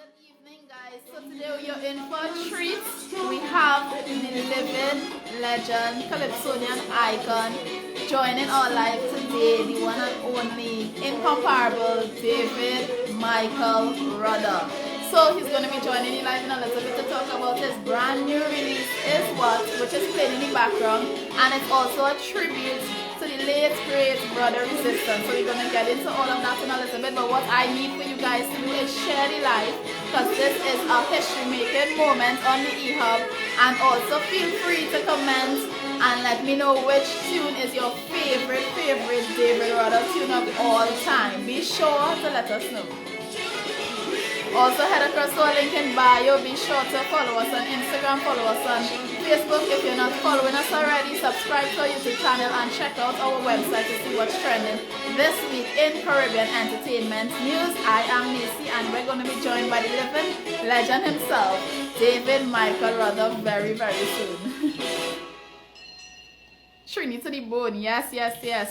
Good evening, guys. So today you're in for a treat. We have the living legend, Calypsonian icon, joining our live today, the one and only, incomparable David Michael Rudder. So he's going to be joining you live in a little bit to talk about his brand new release, Is What, which is playing in the background, and it's also a tribute to the late great Brother Resistance. So we're going to get into all of that in a little bit, but what I need for you guys to do is share the live, because this is a history-making moment on the eHub, and also feel free to comment and let me know which tune is your favorite David Rudder tune of all time. Be sure to let us know. Also head across to our link in bio. Be sure to follow us on Instagram, follow us on Facebook. If you're not following us already, subscribe to our YouTube channel and check out our website to see what's trending this week in Caribbean entertainment news. I am Neicy, and we're going to be joined by the living legend himself, David Michael Rudder, very soon. Trini to the bone, yes.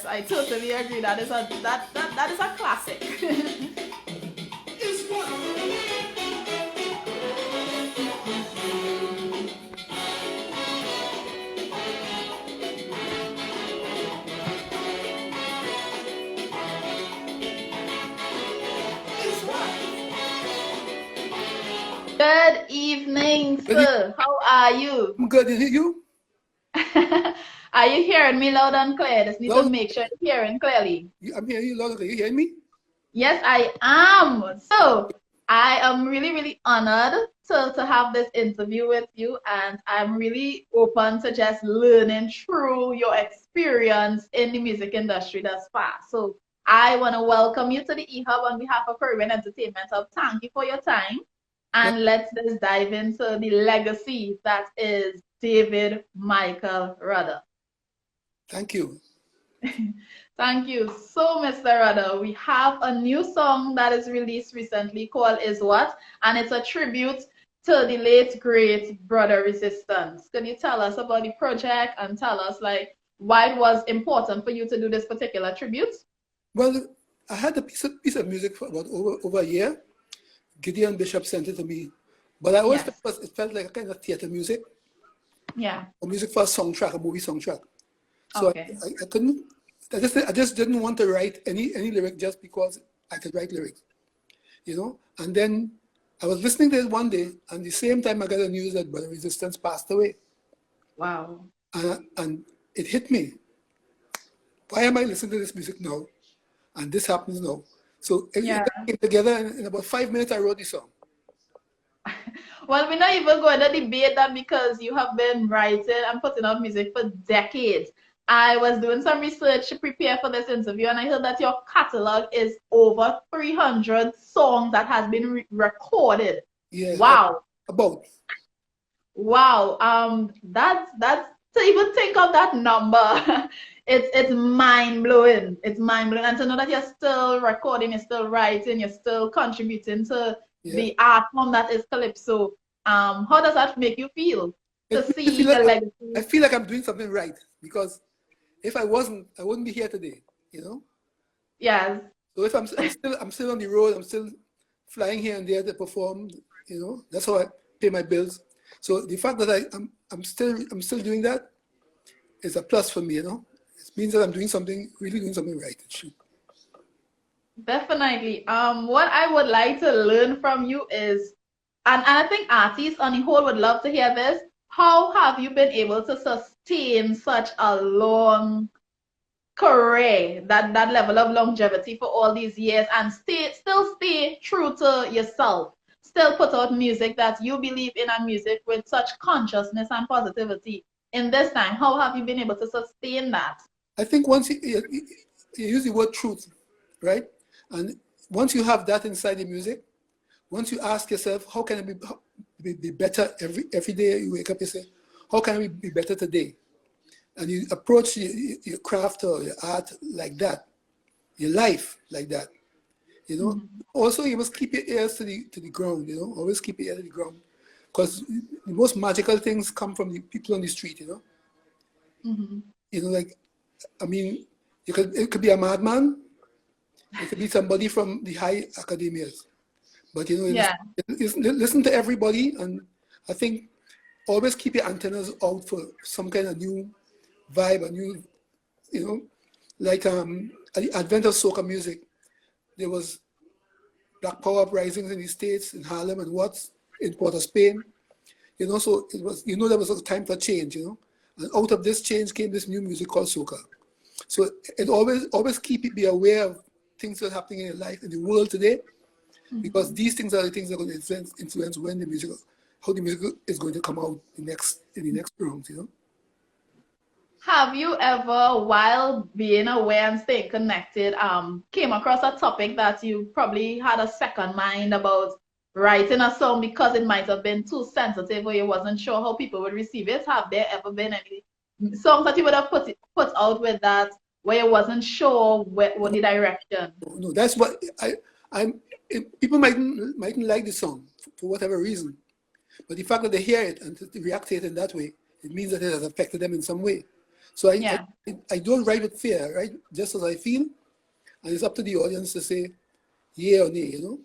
I totally agree. That is a classic. Good evening, sir. How are you? I'm good. Is it you? Are you hearing me loud and clear? Just need to make sure you're hearing clearly. I'm hearing you loud. You hearing me? Yes, I am. So I am really honored to have this interview with you, and I'm really open to just learning through your experience in the music industry thus far. So I want to welcome you to the eHub on behalf of Caribbean Entertainment Hub. Thank you for your time. And let's just dive into the legacy that is David Michael Rudder. Thank you. Thank you. So, Mr. Rudder, we have a new song that is released recently called Is What, and it's a tribute to the late great Brother Resistance. Can you tell us about the project and tell us like why it was important for you to do this particular tribute? Well, I had a piece of music for about over a year. Gideon Bishop sent it to me, but I always felt like a kind of theater music. Yeah. Or music for a soundtrack, a movie soundtrack. So okay. I couldn't. I just didn't want to write any lyric just because I could write lyrics, you know. And then I was listening to it one day, and the same time I got the news that Brother Resistance passed away. Wow. And it hit me. Why am I listening to this music now? And this happens now. So it came together, and in about 5 minutes, I wrote the song. Well, we're not even going to debate that because you have been writing and putting out music for decades. I was doing some research to prepare for this interview, and I heard that your catalog is over 300 songs that has been recorded. Yeah. Wow. About. Wow. That's to even think of that number. It's mind blowing. It's mind blowing, and to know that you're still recording, you're still writing, you're still contributing to the art form that is Calypso. How does that make you feel to see the legacy? I feel like I'm doing something right, because if I wasn't, I wouldn't be here today. You know. Yes. So if I'm still on the road, I'm still flying here and there to perform. You know, that's how I pay my bills. So the fact that I'm still doing that is a plus for me. You know. It means that I'm doing something right. Definitely. What I would like to learn from you is, and I think artists on the whole would love to hear this, how have you been able to sustain such a long career, that level of longevity for all these years, and still stay true to yourself, still put out music that you believe in, and music with such consciousness and positivity in this time? How have you been able to sustain that? I think once you use the word truth, right? And once you have that inside the music, once you ask yourself, how can I be better every day you wake up, you say, how can I be better today? And you approach your craft or your art like that, your life like that, you know. Mm-hmm. Also, you must keep your ears to the ground, you know. Always keep your ear to the ground, because the most magical things come from the people on the street, you know. Mm-hmm. You know, like, I mean, it could be a madman, it could be somebody from the high academias, But you know, Yeah. listen to everybody, and I think always keep your antennas out for some kind of new vibe, a new, you know, like the advent of soca music. There was Black Power uprisings in the States, in Harlem and Watts, in Port of Spain. You know, so it was, you know, there was a time for change, you know. And out of this change came this new music called soca. So it always keep it, be aware of things that are happening in your life, in the world today, because these things are the things that are going to influence when the music, how the music is going to come out in the next round, you know. Have you ever, while being aware and staying connected, came across a topic that you probably had a second mind about writing a song because it might have been too sensitive or you wasn't sure how people would receive it? Have there ever been any songs that you would have put out with that where you wasn't sure what the direction? No, that's what I'm. People mightn't like the song for whatever reason, but the fact that they hear it and to react to it in that way, it means that it has affected them in some way. So Yeah. I don't write with fear, right? Just as I feel, and it's up to the audience to say yeah or nay, you know.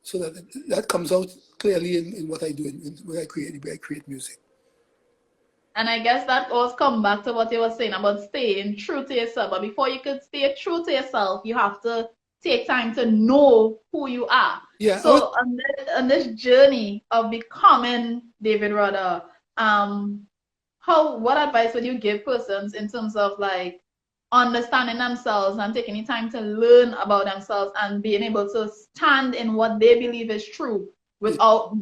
So that comes out clearly in what I do, in when I create music. And I guess that always come back to what you were saying about staying true to yourself. But before you could stay true to yourself, you have to take time to know who you are. Yeah. So on this journey of becoming David Rudder, what advice would you give persons in terms of like understanding themselves and taking the time to learn about themselves and being able to stand in what they believe is true without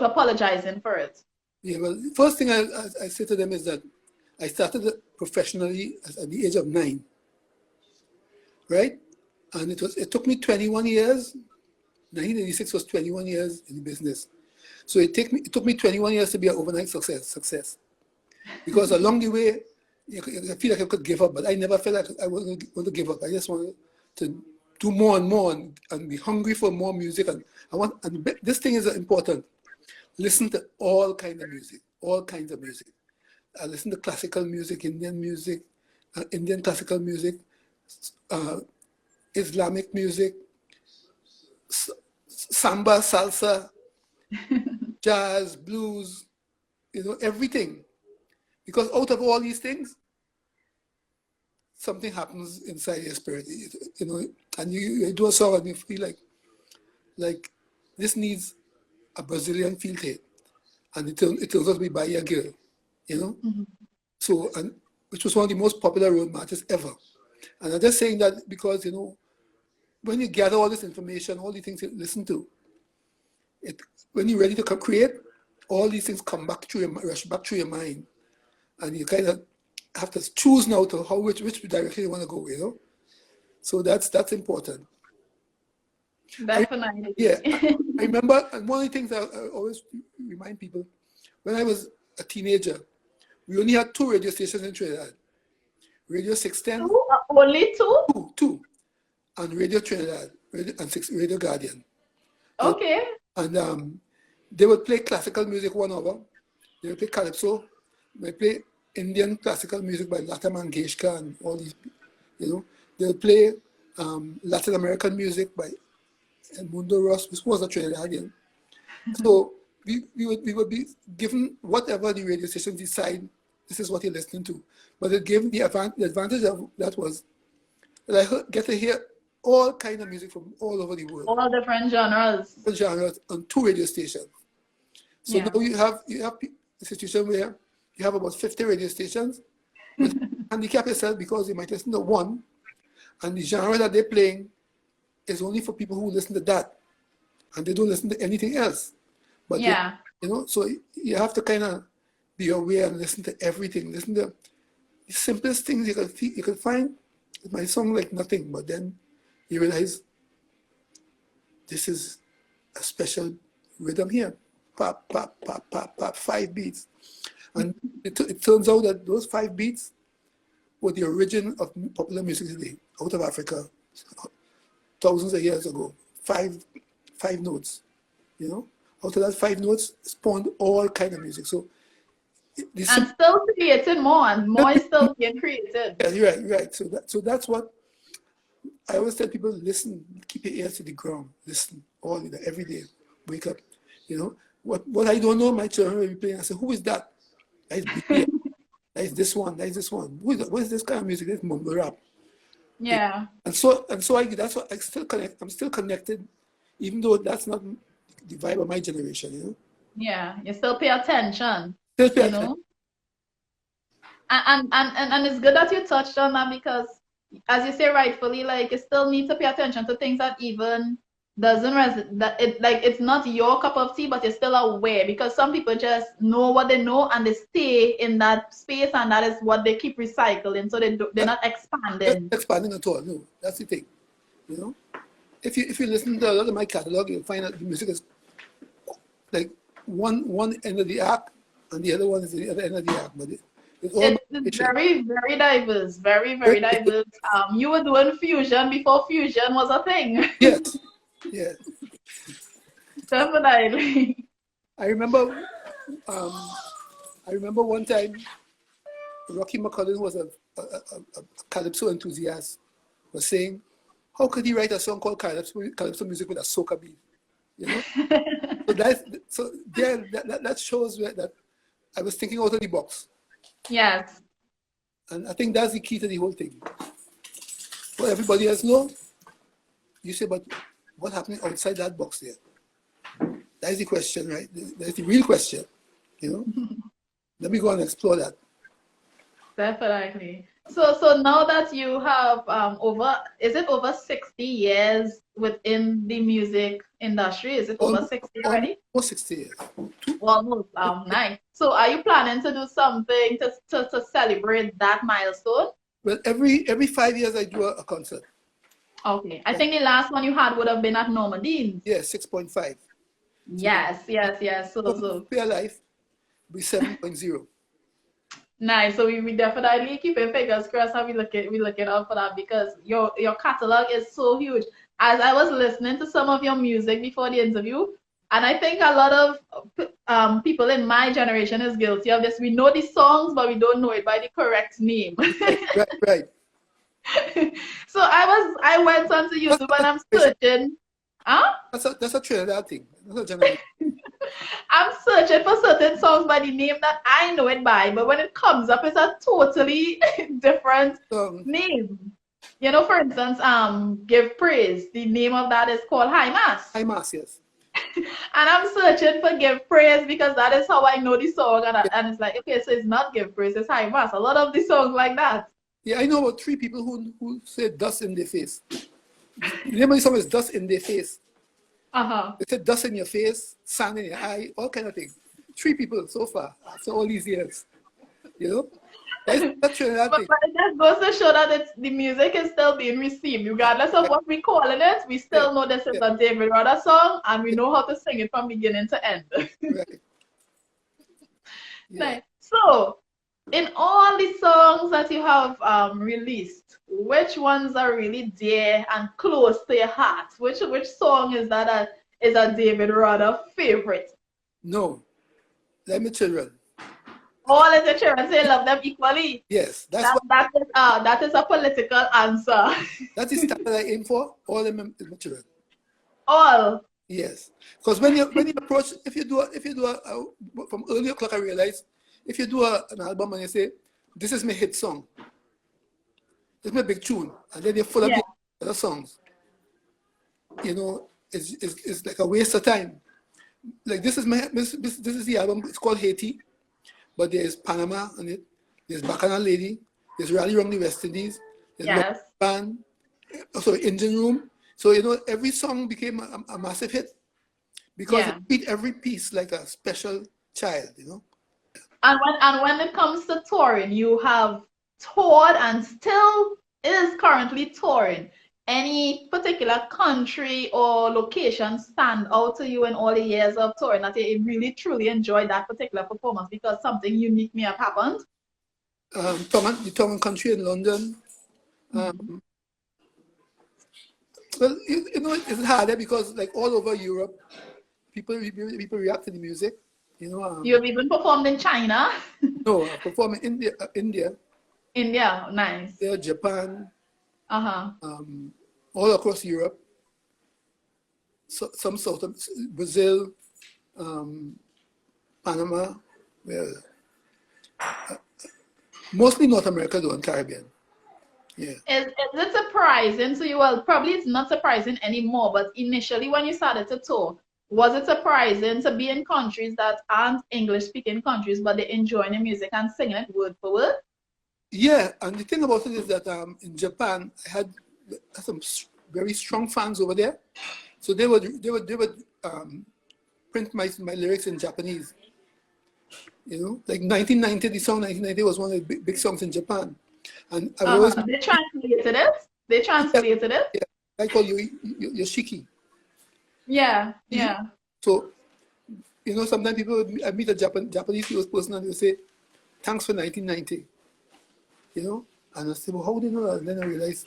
apologizing for it? Yeah, well, the first thing I say to them is that I started professionally at the age of 9, right? And it took me 21 years. 1986 was 21 years in the business. So it took me 21 years to be an overnight success. Because along the way, I feel like I could give up, but I never felt like I wasn't going to give up. I just wanted to do more and more and be hungry for more music. And this thing is important. Listen to all kinds of music, all kinds of music. I listen to classical music, Indian classical music, Islamic music, samba, salsa, jazz, blues, you know, everything. Because out of all these things, something happens inside your spirit, you know, and you do a song and you feel like this needs a Brazilian feel to it. And it turns out to be by a girl, you know? So, and which was one of the most popular road marches ever. And I'm just saying that because, you know, when you gather all this information, all the things you listen to, when you're ready to create, all these things come back through rush back through your mind. And you kind of have to choose now to which direction you want to go, you know? So that's important. Definitely. I remember, and one of the things I always remind people, when I was a teenager, we only had 2 radio stations in Trinidad. Radio 610. Only 2? Two. And Radio Trinidad, Radio Guardian. Okay. And they would play classical music 1 hour. They would play calypso. They would play Indian classical music by Lata Mangeshkar and all these, you know. They would play Latin American music by Mundo Ross, which was a Trinidadian. So we would be given whatever the radio stations decide, this is what you're listening to. But it gave the advantage of that was that I get to hear all kinds of music from all over the world. All different genres. Different genres on 2 radio stations. So now you have a situation where you have about 50 radio stations. But handicap yourself because you might listen to one, and the genre that they're playing is only for people who listen to that, and they don't listen to anything else. But you know, so you have to kind of be aware and listen to everything. Listen to the simplest things you can find. It might sound like nothing, but then you realize this is a special rhythm here. Pop, pop, pop, pop, pop, 5 beats. And it turns out that those 5 beats were the origin of popular music today, out of Africa, thousands of years ago. 5 notes, you know. Out of that 5 notes spawned all kind of music. So, and still creating more, and more is still being created. Yeah, you're right. So that's what I always tell people: listen, keep your ears to the ground, listen, all the every day. Wake up, you know. What I don't know, my children will be playing. I say, who is that? That is BTS. That is this one. That is this one. Who is that? What is this kind of music? This mumble rap. Yeah. And so that's what I still connect. I'm still connected, even though that's not the vibe of my generation, you know. Yeah, you still pay attention, Still pay you attention. know. And it's good that you touched on that because, as you say rightfully, like you still need to pay attention to things that even doesn't that it like it's not your cup of tea, but you're still aware because some people just know what they know and they stay in that space and that is what they keep recycling, so they're not expanding. Expanding at all. No, that's the thing. You know, if you listen to a lot of my catalog, you'll find that the music is like one end of the act and the other one is the other end of the act, but it's very, very diverse, very, very diverse. You were doing fusion before fusion was a thing. Yes, yes. Definitely. I remember one time Rocky McCullin was a calypso enthusiast, was saying, how could he write a song called calypso music with a soca beat? You know? That shows that I was thinking out of the box. Yes. And I think that's the key to the whole thing. Well, everybody else know. You say, but what happened outside that box there? That is the question, right? That's the real question. You know? Let me go and explore that. Definitely. So now that you have over 60 years within the music industry? Is it over 60 already? Almost 60 years. Almost. Nice. So are you planning to do something to celebrate that milestone? Well, every 5 years I do a concert. Okay. I think the last one you had would have been at Normandine's. Yeah, 6.5. Yes. So Fair Life be 7.0. Nice. So we definitely keep our fingers crossed and we looking out for that because your catalog is so huge. As I was listening to some of your music before the interview, and I think a lot of people in my generation is guilty of this. We know the songs, but we don't know it by the correct name. Right. So I went onto YouTube and I'm searching. Huh? That's a Trinidad thing. That's a generation. I'm searching for certain songs by the name that I know it by, but when it comes up, it's a totally different name. You know, for instance, Give Praise. The name of that is called High Mass. High Mass, yes. And I'm searching for Give Praise because that is how I know the song, and it's like, okay, so it's not Give Praise, it's High Mass. A lot of the songs like that. Yeah, I know about 3 people who say dust in their face. The name of the song is Dust in Their Face. They said dust in your face, sand in your eye, all kind of things. 3 people so far after all these years. You know? That's Trinidad thing. But it just goes to show that the music is still being received. Regardless of what we're calling it, we still know this is a David Rudder song and we know how to sing it from beginning to end. Right. Yeah. Nice. So, in all the songs that you have released, which ones are really dear and close to your heart? Which song is that is a David Rudder favorite? No. Let me children. All of the children say love them equally. Yes. That is a political answer. That is standard I aim for. All them children. All. Yes. Because when you approach, if you do from early o'clock I realized, if you do an album and you say, this is my hit song, this is my big tune, and then you full of the other songs, you know, it's like a waste of time. Like this is the album, it's called Haiti, but there's Panama on it, there's Bacchanal Lady, there's Rally Round the West Indies, there's Band, Engine Room. So, you know, every song became a massive hit because it beat every piece like a special child, you know. And when it comes to touring, you have toured and still is currently touring. Any particular country or location stand out to you in all the years of touring that you really truly enjoyed that particular performance because something unique may have happened? The Tongan country in London. Well, you know, it's harder because like all over Europe, people react to the music. You know, you've even performed in China? No, I performed in India. India, nice. There, Japan. All All across Europe. some South Brazil, Panama, well, mostly North America though, and Caribbean. Yeah. Is it surprising to you? Well, probably it's not surprising anymore, but initially when you started to tour, was it surprising to be in countries that aren't English speaking countries, but they enjoy the music and singing it word for word? Yeah, and the thing about it is that in Japan, I had some very strong fans over there, so they would print my lyrics in Japanese. You know, like 1990, the song 1990 was one of the big songs in Japan, and I would always They translated it. They translated it. yeah, I call you Yoshiki. Yeah, yeah. So you know, sometimes I meet a Japanese person and they say, "Thanks for 1990." You know, and I say, "Well, how do you know that?" And then I realize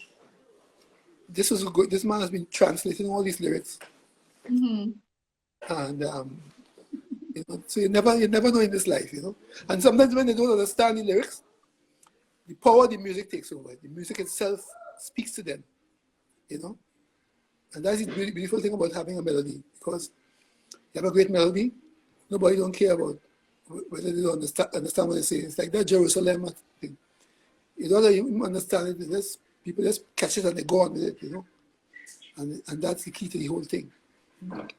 this is good. This man has been translating all these lyrics, Mm-hmm. and you know, so you never know in this life, you know. And sometimes when they don't understand the lyrics, the power of the music takes over. The music itself speaks to them, you know. And that's the beautiful thing about having a melody, because you have a great melody, nobody don't care about whether they don't understand what they say. It's like that Jerusalem thing. You don't even understand it, people just catch it and they go on with it, you know. And that's the key to the whole thing.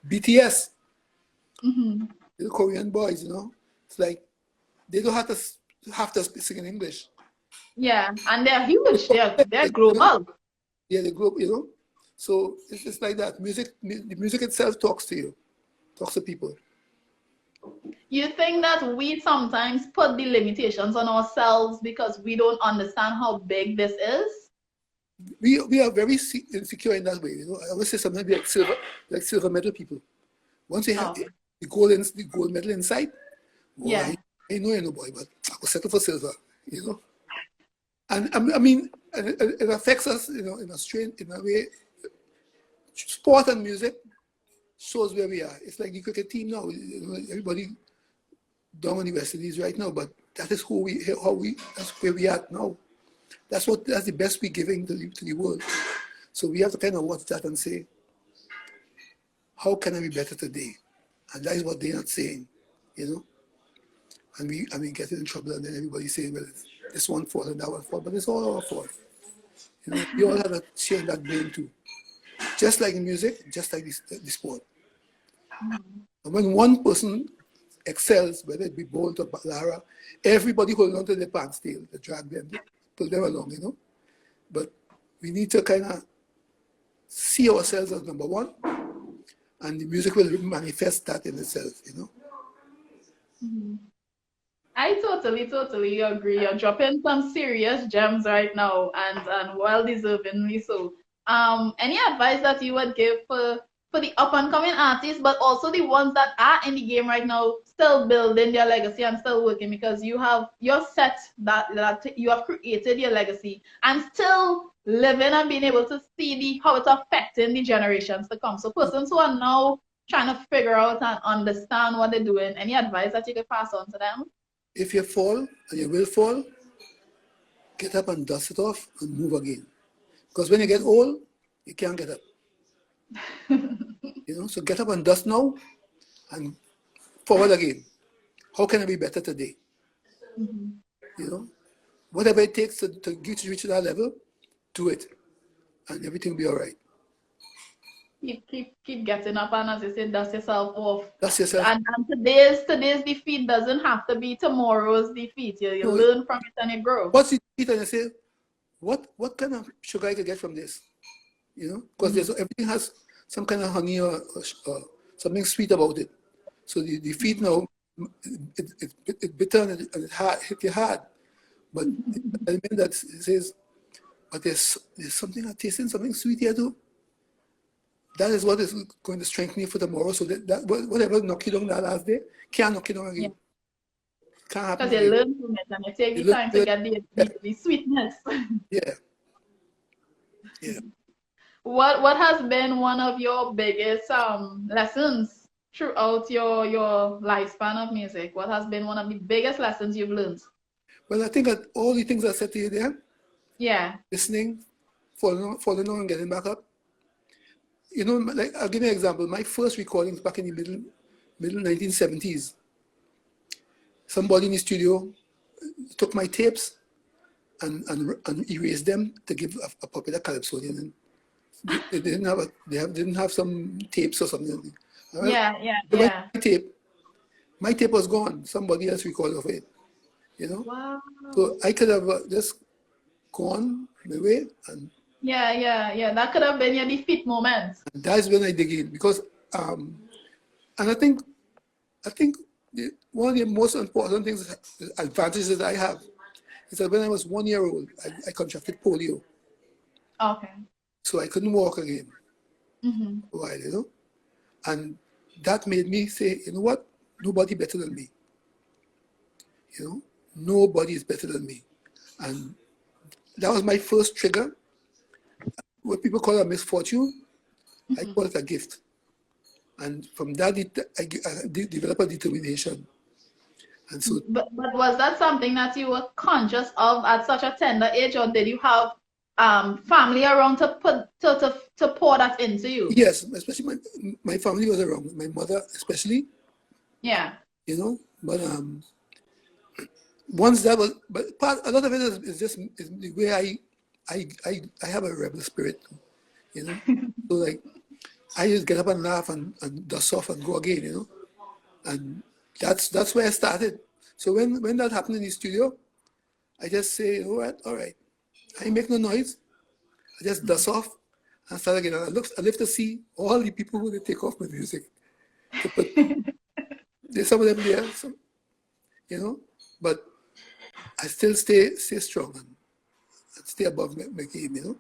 BTS, Mm-hmm. the Korean boys, you know, it's like they don't have to sing in English. Yeah, and they're huge. They're global. Yeah, they grow up, you know. So it's just like that. The music itself talks to you, talks to people. You think that we sometimes put the limitations on ourselves because we don't understand how big this is? We are very insecure in that way, you know. I always say sometimes we like silver medal people. Once you have the gold medal inside, boy, Yeah. I know you're no boy, but I will settle for silver, you know. And I mean, it affects us, you know, in a way. Sport and music shows where we are. It's like the cricket team now. You know, everybody down in the West Indies right now, but that is that's where we are now. That's the best we're giving to the world. So we have to kind of watch that and say, how can I be better today? And that is what they're not saying, you know. And we get in trouble, and then everybody saying, well, this one fault and that one fault, but it's all our fault. You know, we all have to share that brain too. Just like in music, just like the sport. And when one person excels, whether it be Bolt or Lara, everybody hold on to their pants tail, they drag them, they pull them along, you know. But we need to kind of see ourselves as number one, and the music will manifest that in itself, you know. Mm-hmm. I totally agree. You're dropping some serious gems right now, and well deservingly so. Any advice that you would give for the up and coming artists, but also the ones that are in the game right now, still building their legacy and still working, because you're set that you have created your legacy and still living and being able to see how it's affecting the generations to come. So persons who are now trying to figure out and understand what they're doing, any advice that you could pass on to them? If you fall, and you will fall, get up and dust it off and move again. Because when you get old, you can't get up. You know, so get up and dust now and forward again. How can I be better today? Mm-hmm. You know, whatever it takes to reach that level, do it, and everything will be all right. Keep getting up, and as you said, dust yourself off. Dust yourself. And today's defeat doesn't have to be tomorrow's defeat. You learn from it and you grow. What's the defeat? And you say, what kind of sugar I could get from this? You know, because everything has some kind of honey or something sweet about it. So the defeat now, it bitter and it hit you hard. But the element that says, but there's something tasting something sweet here too. That is what is going to strengthen you for tomorrow. So that whatever knock you down that last day, can't knock you down again. Yeah. Can't happen. Because you learn from it and you take the time to get the sweetness. Yeah. Yeah. What has been one of your biggest lessons throughout your lifespan of music? What has been one of the biggest lessons you've learned? Well, I think that all the things I said to you there, yeah, listening, falling on and getting back up, you know, like I'll give you an example. My first recordings back in the middle 1970s. Somebody in the studio took my tapes and erased them to give a popular calypsonian. And they didn't have some tapes or something. Yeah, yeah, My yeah. my tape was gone. Somebody else recorded of it. You know. Wow. So I could have just gone my way, and Yeah, yeah, yeah. That could have been your defeat moment. that's when I dig in because and I think one of the most important things, advantages that I have, is that when I was 1 year old, I contracted polio, Okay. so I couldn't walk again Mm-hmm. for a while, you know, and that made me say, you know what, nobody better than me, you know, nobody is better than me, and that was my first trigger. What people call a misfortune, I Mm-hmm. call it a gift, and from that I developed a determination, and so But was that something that you were conscious of at such a tender age, or did you have family around to to pour that into you? yes, especially my family was around, my mother especially, Yeah. you know, but once that was, but a lot of it is just is the way I have a rebel spirit, you know. So like I just get up and laugh and dust off and go again, you know. And that's where I started. So when that happened in the studio, I just say, all right, I make no noise. I just dust off and start again. And I live to see all the people who they take off my music. To put there's some of them there, some, you know, but I still stay strong and stay above my game, you know.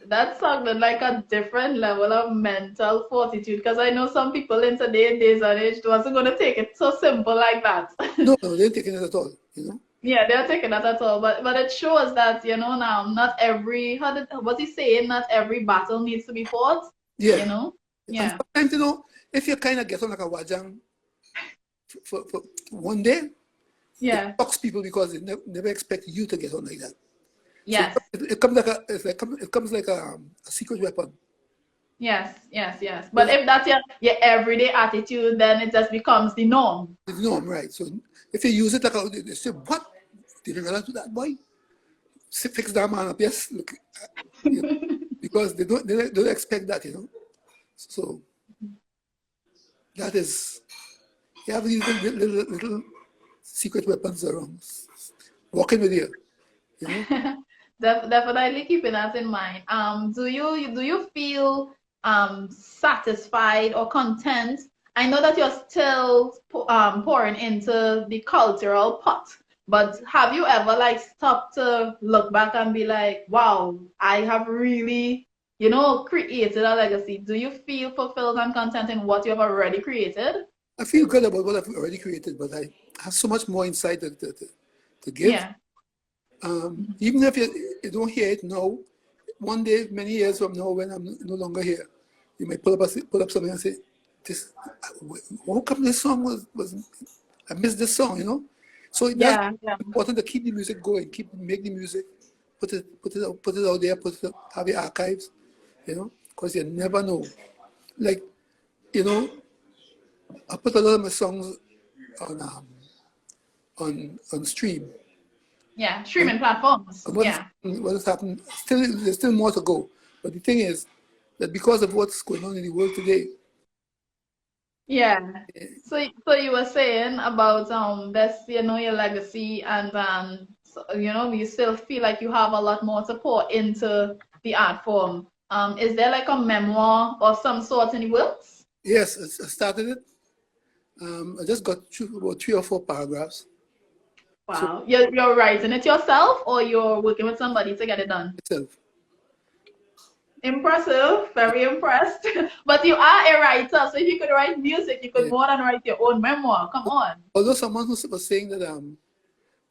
That sounded like a different level of mental fortitude because I know some people in today's days and age wasn't going to take it so simple like that. No, no, they ain't taking it at all, you know. Yeah, they're taking that at all. But it shows that, you know, now not every, what's he saying? Not every battle needs to be fought, Yeah. you know? And Yeah. sometimes, you know, if you kind of get on like a wajang for one day, it Yeah. shocks people because they never expect you to get on like that. So Yes. it comes like it comes like a secret weapon. Yes. Yes. Yes. So But if that's your everyday attitude, then it just becomes the norm. it's norm, right? So if you use it like they say, what? Did you realize that boy? Fix that man up, yes. Look, you know, because they don't expect that, you know. So that is, you have these little secret weapons around, walking with you, you know. Definitely keeping that in mind. Do you feel satisfied or content? I know that you're still pouring into the cultural pot, but have you ever like stopped to look back and be like, wow, I have really, created a legacy? Do you feel fulfilled and content in what you have already created? I feel good about what I've already created, but I have so much more insight to give. Yeah. Even if you don't hear it now, one day, many years from now, when I'm no longer here, you may pull up something and say, "This, how come this song was I missed this song?" You know. So that's Yeah. Yeah. important to keep the music going, make the music, put it out there, have your archives, you know, because you never know. Like, you know, I put a lot of my songs on on stream. Yeah. And Streaming platforms. Yeah. what has happened, there's still more to go. But the thing is that because of what's going on in the world today, Yeah. So you were saying about this, your legacy and so, you still feel like you have a lot more to pour into the art form. Is there like a memoir or some sort in the works? yes, I started it. I just got through about 3 or 4 paragraphs. So Wow. You're writing it yourself or you're working with somebody to get it done? myself, Impressive, very impressed. But you are a writer, so if you could write music, you could yeah. more than write your own memoir. Come on. Although someone who was saying that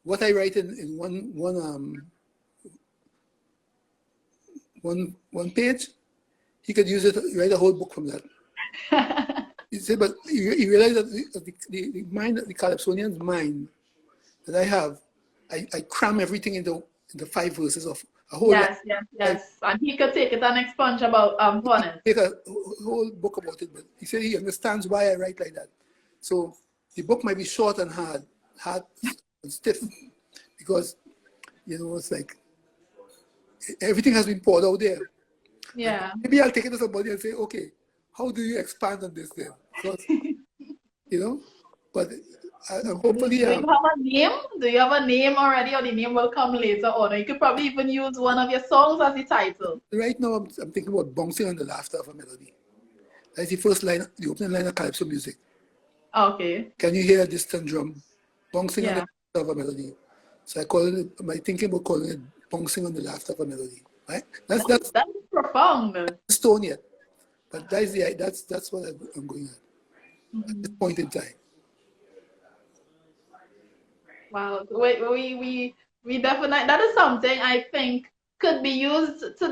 what I write in one page, he could use it to write a whole book from that. He said, but you realize that the mind, the Calypsonian's mind that I have, I cram everything into 5 verses of a whole lot. Yes. And he could take it and expunge about on it. Make a whole book about it, but he said he understands why I write like that. So the book might be short and hard and stiff, because it's like everything has been poured out there. Yeah. And maybe I'll take it to somebody and say, okay, how do you expand on this then? Because, but hopefully. Do you have a name? Do you have a name already, or the name will come later on? Or you could probably even use one of your songs as the title. Right now, I'm thinking about bouncing on the laughter of a melody. That's the first line, the opening line of calypso music. Okay. Can you hear a distant drum bouncing on the laughter of a melody? So I'm thinking about calling it bouncing on the laughter of a melody. Right? That's profound. Stone yet, but that's what I'm going at this point in time. Wow, we definitely, that is something I think could be used to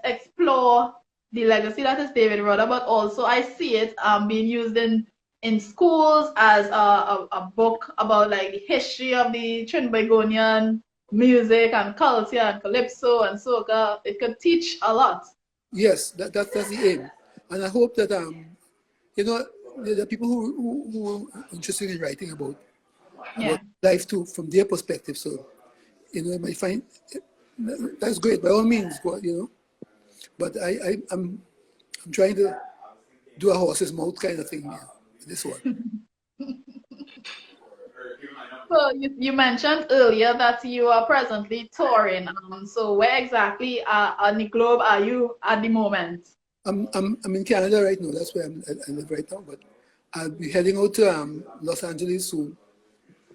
explore the legacy that is David Rudder, but also I see it being used in schools as a book about like the history of the Trinbagonian music and culture and calypso and soca. It could teach a lot. Yes, that's the aim, and I hope that there are people who are interested in writing about life too from their perspective. So I might find that's great by all means, but I'm trying to do a horse's mouth kind of thing this one. So you mentioned earlier that you are presently touring. So where exactly on the globe are you at the moment? I'm in Canada right now. That's where I live right now. But I'll be heading out to Los Angeles soon.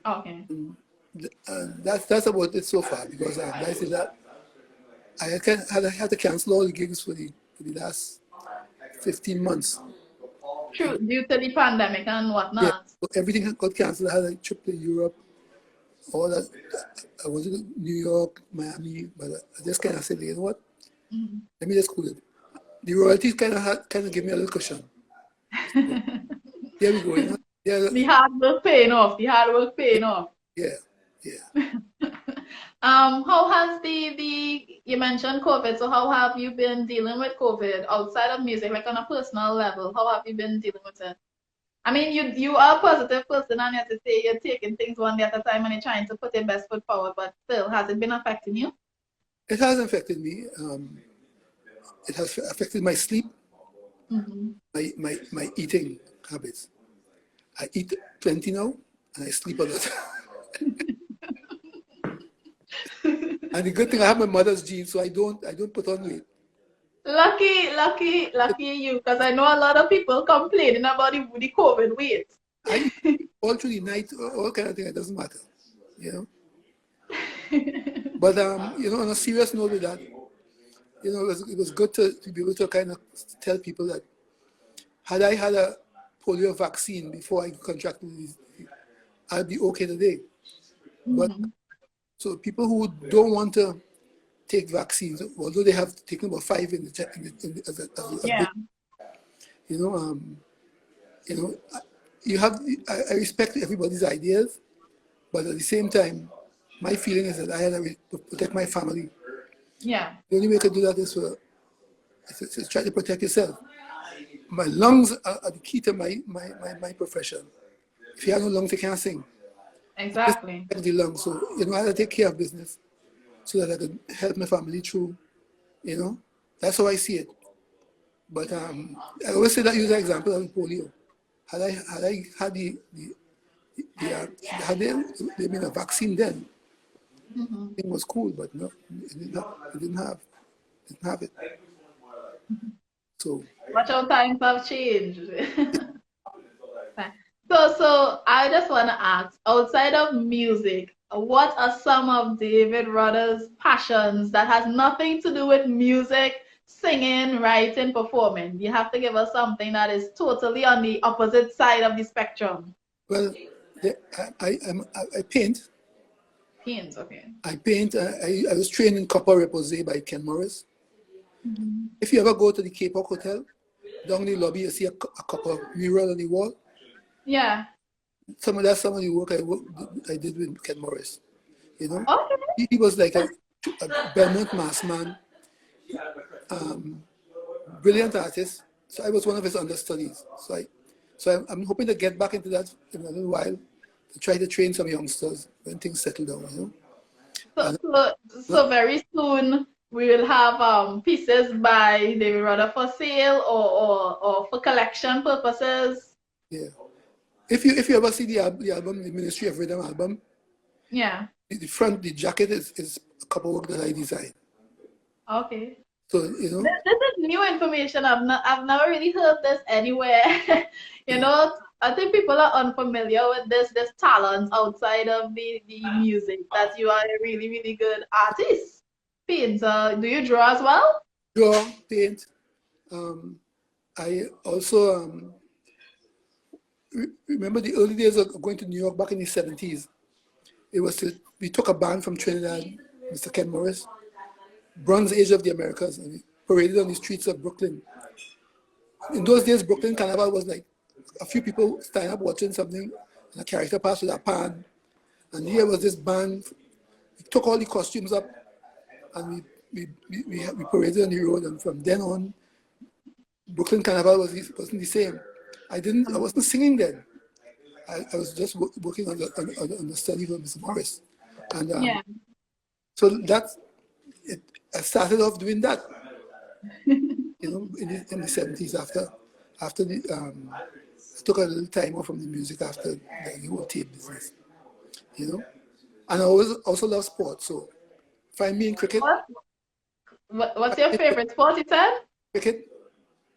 Okay. That's about it so far, because I said that I had to cancel all the gigs for the last 15 months. True, due to the pandemic and whatnot. Yeah, so everything got canceled. I had a trip to Europe, all that. I was in New York, Miami, but I just kind of said, you know what? Let me just cool it. The royalties kind of give me a little cushion. So, there we go. The hard work paying off. Yeah. How has you mentioned COVID, so how have you been dealing with COVID outside of music, like on a personal level? How have you been dealing with it? I mean, you are a positive person, and you have to say you're taking things one day at a time and you're trying to put your best foot forward, but still, has it been affecting you? It has affected me. It has affected my sleep, my eating habits. I eat plenty now, and I sleep a lot. And the good thing, I have my mother's genes, so I don't put on weight. Lucky you, because I know a lot of people complaining about the COVID weight. I eat all through the night, all kind of thing. It doesn't matter, But on a serious note with that, it was good to be able to kind of tell people that had I had a polio vaccine before I contracted this, I'd be okay today. But so people who don't want to take vaccines, although they have taken about 5 I respect everybody's ideas, but at the same time, my feeling is that I had to protect my family. Yeah. The only way to do that is to try to protect yourself. My lungs are the key to my profession. If you have no lungs, you can't sing. Exactly. The lungs, so I have to take care of business so that I can help my family through. That's how I see it. But I always say that, use an example of polio. Had I had had there been a vaccine then, it was cool, but no, it didn't have it. So watch how times have changed. So I just want to ask, outside of music, what are some of David Rudder's passions that has nothing to do with music, singing, writing, performing? You have to give us something that is totally on the opposite side of the spectrum. Well, I paint. Paint, okay. I paint. I was trained in copper repose by Ken Morris. If you ever go to the Cape Hawk Hotel, down the lobby, you see a copper mural on the wall. Yeah. Some of the work I did with Ken Morris. You know, Okay. he was like a Belmont mass man, brilliant artist. So I was one of his understudies. I'm hoping to get back into that in a little while to try to train some youngsters when things settle down. You know, So, and so, so very soon we will have pieces by David Rudder for sale or for collection purposes. yeah, if you ever see the album, the Ministry of Rhythm album, Yeah. the jacket is a couple work that I designed. Okay. So you know, This is new information. I've never really heard this anywhere. You yeah. know, I think people are unfamiliar with this talent outside of the music. That you are a really, really good artist. Painter. Do you draw as well? Draw, paint. Um, I also remember the early days of going to New York back in the 70s. We took a band from Trinidad, Mr. Ken Morris, Bronze Age of the Americas, and we paraded on the streets of Brooklyn. In those days, Brooklyn Carnival was like a few people standing up watching something, and a character passed with a pan. And here was this band. We took all the costumes up, and we paraded on the road. And from then on, Brooklyn Carnival wasn't the same. I wasn't singing then. I was just working on the study for Mr. Morris. And Yeah. so I started off doing that, you know, in the 70s after I took a little time off from the music after the whole tape business, you know. And I also love sports, so find me in cricket. What's your favorite sport, you said? Cricket,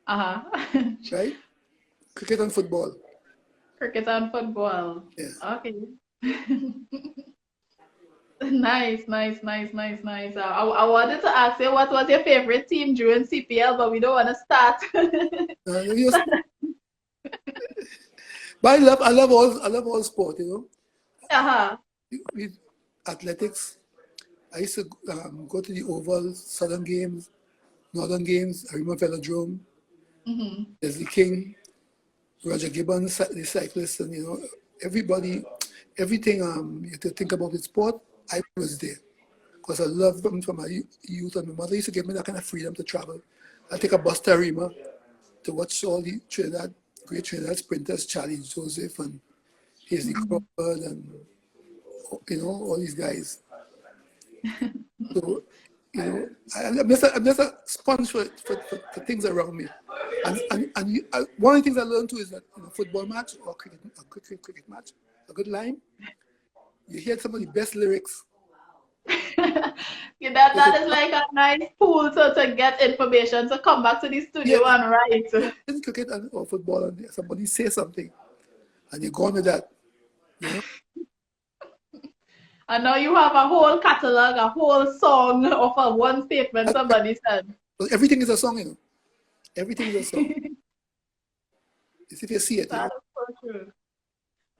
Uh-huh. right? Cricket and football. Cricket and football. Yeah. Okay. Nice, nice, nice, nice, nice. I wanted to ask you what was your favorite team during CPL, but we don't want to start. But I love all sport, you know. Uh-huh. With athletics, I used to go to the Oval, Southern Games, Northern Games, Arima Velodrome, Leslie King, Roger Gibbons, the cyclist, and you know, everything you have to think about with sport, I was there. Because I loved them from my youth, and my mother used to give me that kind of freedom to travel. I take a bus to Arima to watch all the great Trinidad sprinters, Charlie Joseph and Hasty Crawford, and you know, all these guys. So, you know, I'm just a sponge for things around me. One of the things I learned too is that in a football match or a cricket match, a good line, you hear some of the best lyrics. Yeah, that is like a nice pool to get information to come back to the studio and write. In cricket or football, and somebody say something, and you're gone with that. You know? And now you have a whole catalog, a whole song of a one statement somebody said. Everything is a song, you know. Everything is a song. It's if you see it. You know? That is so true.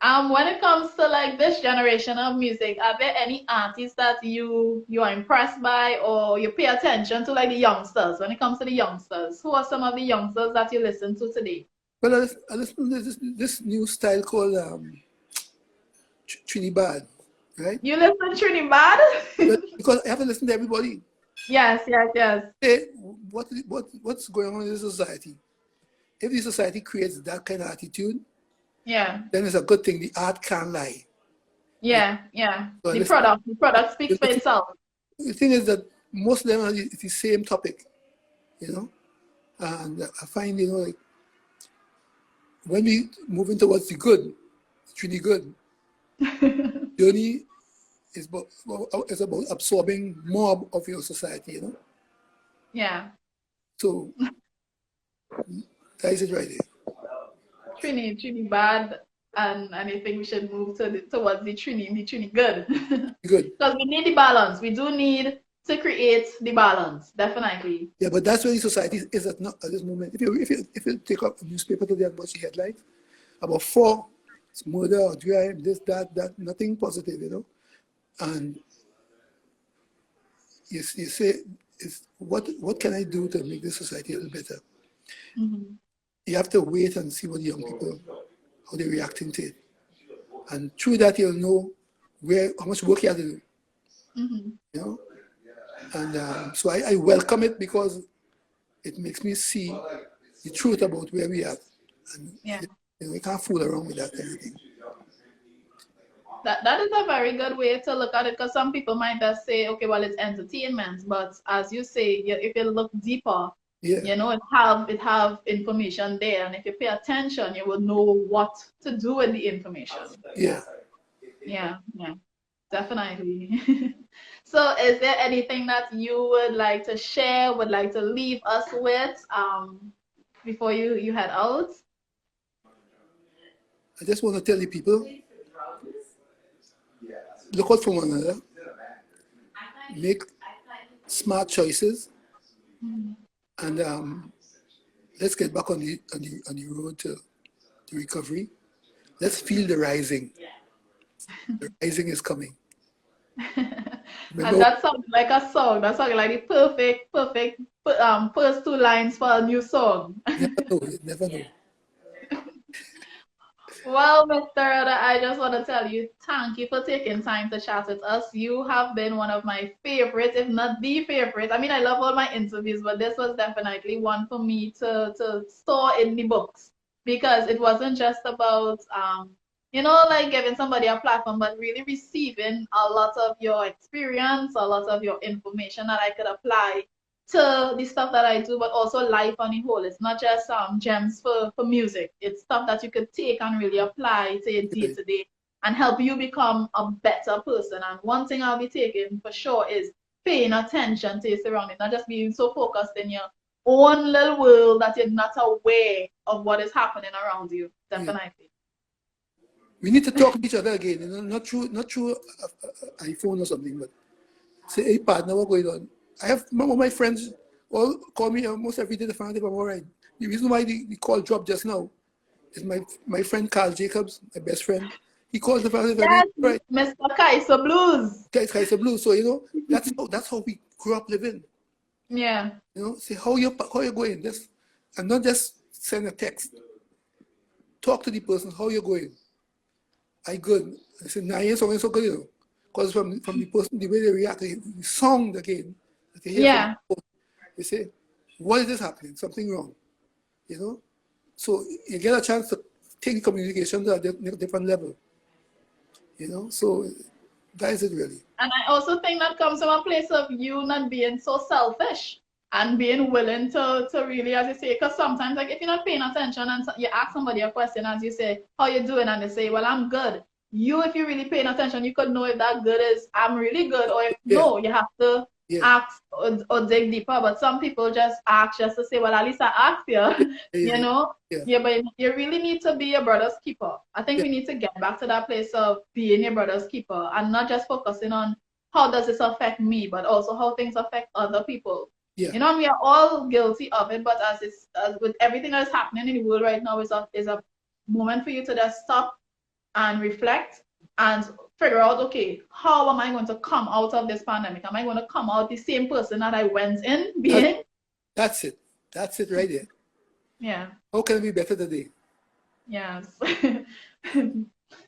When it comes to like this generation of music, are there any artists that you are impressed by or you pay attention to, like the youngsters? When it comes to the youngsters, who are some of the youngsters that you listen to today? Well, I listen to this new style called Trinidad, right? You listen to Trinidad? Because I have to listen to everybody. Yes, yes, yes. Hey, what's going on in the society? If the society creates that kind of attitude, yeah, then it's a good thing. The art can't lie. Yeah, yeah. So the product speaks for itself. The thing is that most of them are the same topic, you know. And I find, you know, like when we move into what's the good, it's really good. Journey is about absorbing more of your society, you know. Yeah. So that is it right there. Trini bad, and I think we should move towards the Trini good. Good. Because we need the balance. We do need to create the balance, definitely. Yeah, but that's where the society is at this moment. If you take up a newspaper today and watch the headlines about 4 murder or crime, this, that, nothing positive, you know. And you say, what can I do to make this society a little better? You have to wait and see what the young people, how they're reacting to it. And through that, you'll know how much work you have to do. Mhm. you know. And so I welcome it because it makes me see the truth about where we are. And Yeah. we can't fool around with that kind of thing. That is a very good way to look at it, because some people might just say, okay, well, it's entertainment, but as you say, if you look deeper, Yeah, you know, it have information there, and if you pay attention, you will know what to do with the information. yeah. Yeah, yeah, definitely. So, is there anything that you would like to share, would like to leave us with, before you head out? I just want to tell the people, look out for one another, make smart choices, Mhm. and let's get back on the road to recovery. Let's feel the rising. The rising is coming. And Remember, that sounds like a song. That sounds like the perfect first two lines for a new song. you never know. Well, Mr. Rudder, I just want to tell you, thank you for taking time to chat with us. You have been one of my favorites, if not the favorite. I mean, I love all my interviews, but this was definitely one for me to store in the books, because it wasn't just about like giving somebody a platform, but really receiving a lot of your experience, a lot of your information that I could apply to the stuff that I do, but also life on the whole. It's not just gems for music. It's stuff that you could take and really apply to your day Right. to day and help you become a better person. And one thing I'll be taking for sure is paying attention to your surroundings, not just being so focused in your own little world that you're not aware of what is happening around you. Yeah. Definitely. We need to talk to each other again, not through iPhone or something, but say, hey, partner, what's going on? I have one of my friends all call me almost every day to find out if I'm all right. The reason why the call dropped just now is my friend Carl Jacobs, my best friend. He calls to find out if everything's Yes, all right. Mr. Kaiser Blues. Guys are blue. So that's how we grew up living. Yeah. Say how you going? Just and not just send a text. Talk to the person. How you going? I good. I said, nah, ain't so good, Because from the person, the way they react, the song again, that you hear from Yeah. the person, they say, why is this happening? Something wrong, So you get a chance to take communication to a different level, So that is it really. And I also think that comes from a place of you not being so selfish and being willing to really, as you say, because sometimes, like, if you're not paying attention and you ask somebody a question, as you say, how you doing? And they say, well, I'm good. If you're really paying attention, you could know if that good is, I'm really good, or if Yeah, no, you have to yeah, ask or dig deeper. But some people just ask just to say, well, at least I asked yeah, you, yeah, you yeah, know? yeah, Yeah, but you really need to be your brother's keeper. I think yeah, we need to get back to that place of being your brother's keeper and not just focusing on how does this affect me, but also how things affect other people. yeah. And we are all guilty of it, but as with everything that is happening in the world right now, is a moment for you to just stop and reflect and figure out, okay, how am I going to come out of this pandemic? Am I going to come out the same person that I went in That's being? that's it. That's it right there. Yeah. How can I be better today? Yes.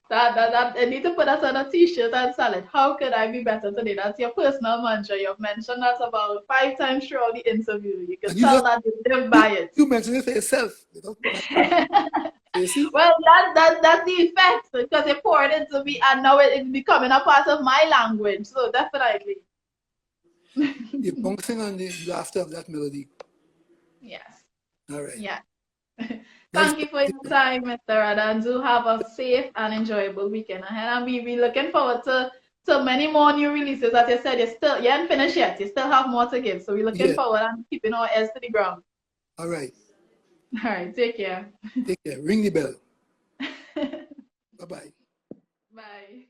That I need to put that on a t-shirt and sell it. How could I be better today? That's your personal mantra. You've mentioned that about 5 times throughout the interview. You can And you tell just that you live you, by it. you mentioned it for yourself. You see, Well, that's the effect, because you poured it into me and now it's becoming a part of my language. So definitely. the bouncing and the laughter of that melody. Yes. All right. Yeah. Nice. Thank you for your time, Mr. Rada, and do have a safe and enjoyable weekend ahead. And we be looking forward to many more new releases. As you said, you ain't finished yet. You still have more to give. So we're looking Yeah. forward and keeping our ears to the ground. All right. All right, take care. Take care. Ring the bell. Bye bye. Bye.